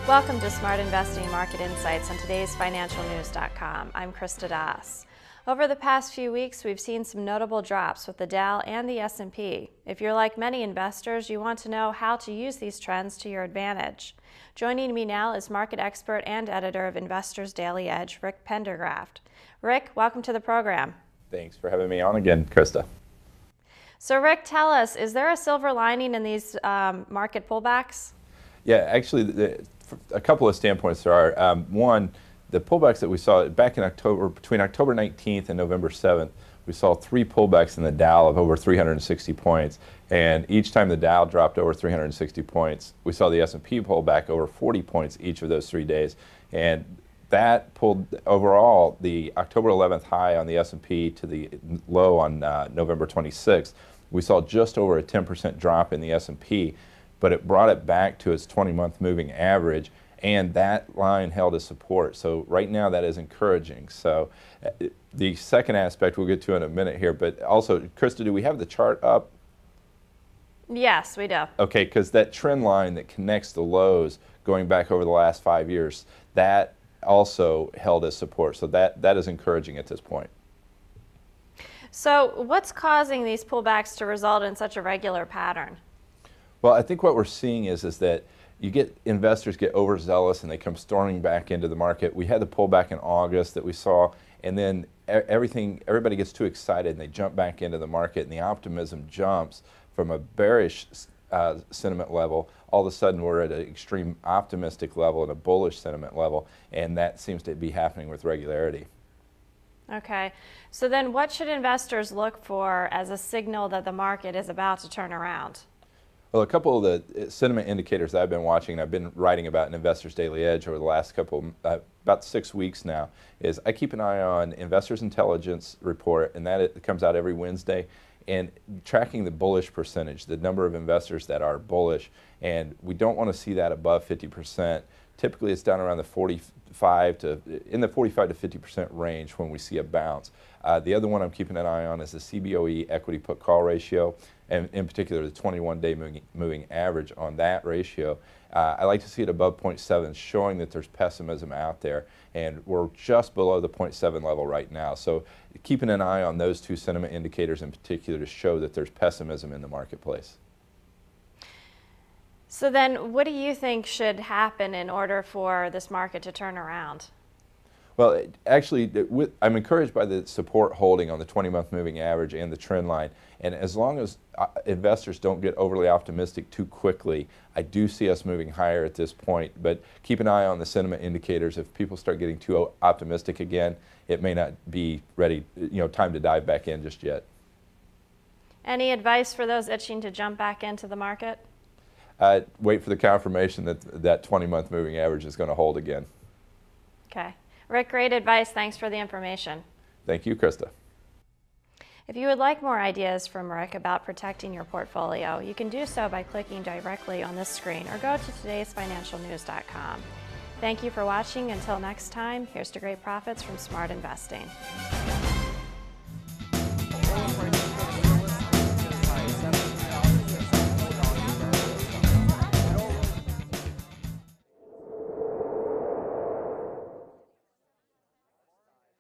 Welcome to Smart Investing Market Insights on today's financialnews.com. I'm Krista Das. Over the past few weeks, we've seen some notable drops with the Dow and the S&P. If you're like many investors, you want to know how to use these trends to your advantage. Joining me now is market expert and editor of Investors Daily Edge, Rick Pendergraft. Rick, welcome to the program. Thanks for having me on again, Krista. So Rick, tell us, is there a silver lining in these market pullbacks? Yeah, actually, a couple of standpoints there are. One, the pullbacks that we saw back in October, between October 19th and November 7th, we saw three pullbacks in the Dow of over 360 points. And each time the Dow dropped over 360 points, we saw the S&P pull back over 40 points each of those 3 days. And that pulled overall the October 11th high on the S&P to the low on November 26th. We saw just over a 10% drop in the S&P, but it brought it back to its 20-month moving average, and that line held as support. So right now that is encouraging. So the second aspect we'll get to in a minute here, but also, Krista, do we have the chart up? Yes, we do. Okay, because that trend line that connects the lows going back over the last 5 years, that also held as support. So that is encouraging at this point. So what's causing these pullbacks to result in such a regular pattern? Well, I think what we're seeing is that you get investors get overzealous and they come storming back into the market. We had the pullback in August that we saw, and then everybody gets too excited and they jump back into the market, and the optimism jumps from a bearish sentiment level. All of a sudden we're at an extreme optimistic level and a bullish sentiment level, and that seems to be happening with regularity. Okay, so then what should investors look for as a signal that the market is about to turn around? Well, a couple of the sentiment indicators that I've been watching, and I've been writing about in Investors Daily Edge over the last about 6 weeks now, is I keep an eye on Investors Intelligence Report, and it comes out every Wednesday, and tracking the bullish percentage, the number of investors that are bullish, and we don't want to see that above 50%. Typically, it's down around the 45 to 50% range when we see a bounce. The other one I'm keeping an eye on is the CBOE equity put call ratio, and in particular the 21-day moving average on that ratio. I like to see it above 0.7, showing that there's pessimism out there, and we're just below the 0.7 level right now. So keeping an eye on those two sentiment indicators in particular to show that there's pessimism in the marketplace. So then what do you think should happen in order for this market to turn around? Well, actually, I'm encouraged by the support holding on the 20-month moving average and the trend line. And as long as investors don't get overly optimistic too quickly, I do see us moving higher at this point. But keep an eye on the sentiment indicators. If people start getting too optimistic again, it may not be ready, time to dive back in just yet. Any advice for those itching to jump back into the market? Wait for the confirmation that that 20-month moving average is going to hold again. Okay. Rick, great advice. Thanks for the information. Thank you, Krista. If you would like more ideas from Rick about protecting your portfolio, you can do so by clicking directly on this screen or go to todaysfinancialnews.com. Thank you for watching. Until next time, here's to great profits from smart investing.